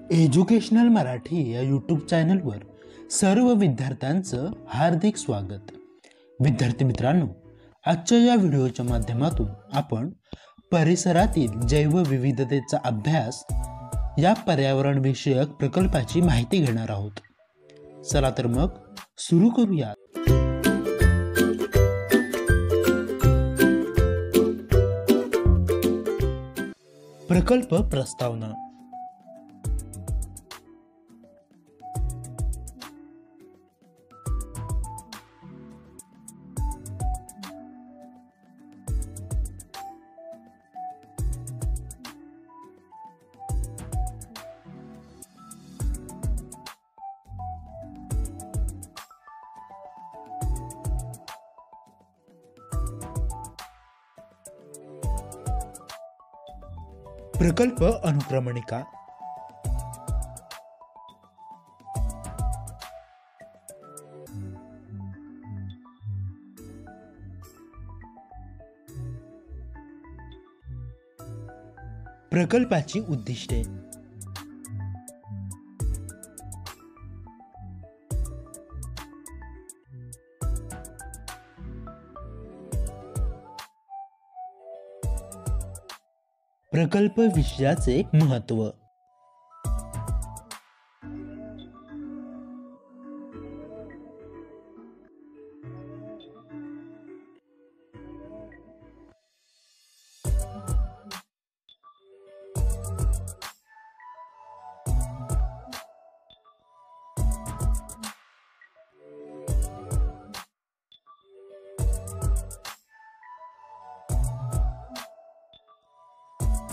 Educational Marathi या YouTube चॅनलवर सर्व विद्यार्थ्यांचं हार्दिक स्वागत। विद्यार्थी मित्रांनो, आजच्या या व्हिडिओच्या माध्यमातून आपण परिसरातील जैवविविधतेचा अभ्यास या पर्यावरण विषयक प्रकल्पाची माहिती घेणार आहोत। चला तर मग सुरू करूया। प्रकल्प प्रस्तावना। प्रकल्प अनुक्रमणिका। प्रकल्पाची उद्दिष्टे। प्रकल्प विषयाचे महत्त्व।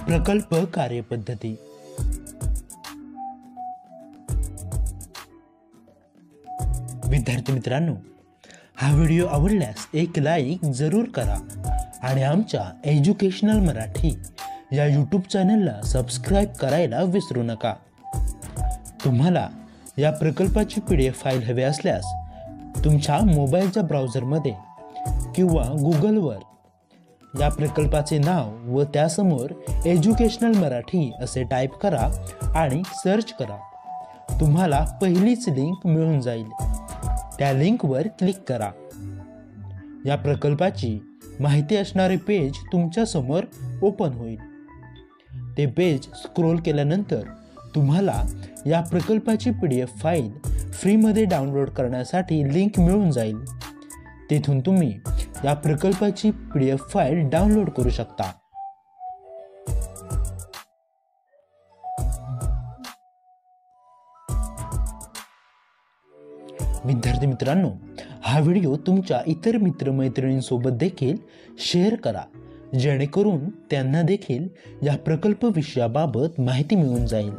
प्रकल्प कार्यपद्धती। विद्यार्थी मित्रांनो, हा व्हिडिओ आवडल्यास एक लाईक जरूर करा आणि आमच्या एज्युकेशनल मराठी या यूट्यूब चॅनलला सबस्क्राईब करायला विसरू नका। तुम्हाला या प्रकल्पाची PDF फाईल हवी असल्यास तुमच्या मोबाईलच्या ब्राउझरमध्ये किंवा गुगलवर या प्रकल्पाचे नाव व त्यासमोर एज्युकेशनल मराठी असे टाईप करा आणि सर्च करा। तुम्हाला पहिलीच लिंक मिळून जाईल, त्या लिंकवर क्लिक करा। या प्रकल्पाची माहिती असणारे पेज तुमच्या समोर ओपन होईल। ते पेज स्क्रोल केल्यानंतर तुम्हाला या प्रकल्पाची PDF फाईल फ्रीमध्ये डाउनलोड करण्यासाठी लिंक मिळून जाईल। तेथून तुम्ही या प्रकल्पाची PDF फाईल डाउनलोड करू शकता। विद्यार्थी मित्रांनो, हा व्हिडिओ तुमच्या इतर मित्रमैत्रिणींसोबत देखील शेअर करा, जेणेकरून त्यांना देखील या प्रकल्प विषयाबाबत माहिती मिळून जाईल।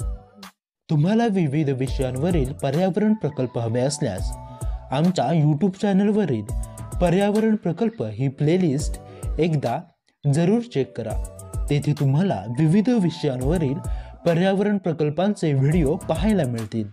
तुम्हाला विविध विषयांवरील पर्यावरण प्रकल्प हवे असल्यास आमच्या यूट्यूब चॅनलवरील पर्यावरण प्रकल्प ही प्लेलिस्ट एकदा जरूर चेक करा। तेथे तुम्हाला विविध विषयांवरील पर्यावरण प्रकल्पांचे व्हिडिओ पाहायला मिळतील।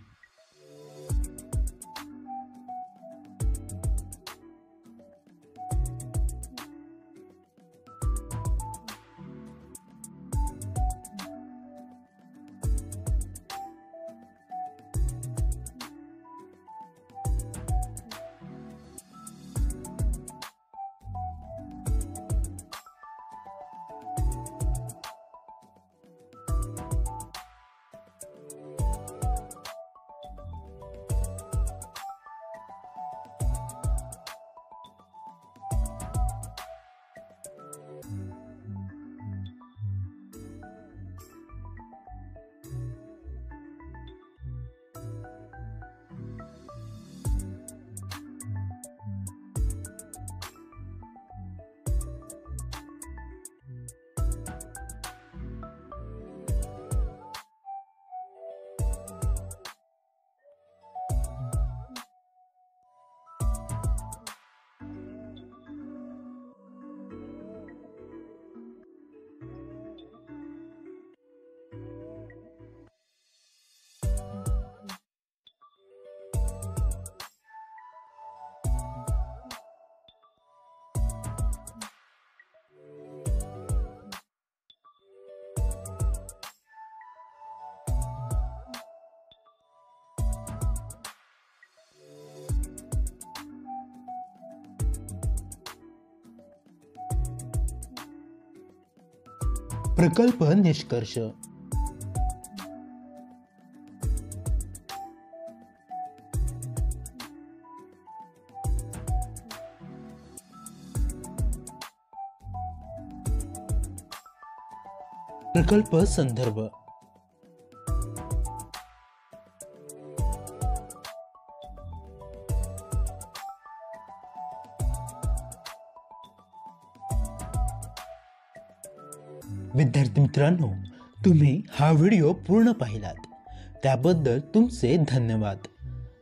प्रकल्प निष्कर्ष. प्रकल्प संदर्भ. विद्यार्थी मित्रांनो, तुम्ही हा व्हिडिओ पूर्ण पाहिलात त्याबद्दल तुमचे धन्यवाद.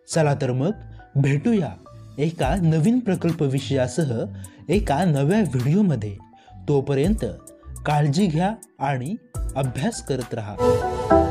चला तर मग भेटूया एका नवीन प्रकल्प विषयासह एका नव्या व्हिडिओमध्ये. तोपर्यंत काळजी घ्या आणि अभ्यास करत राहा.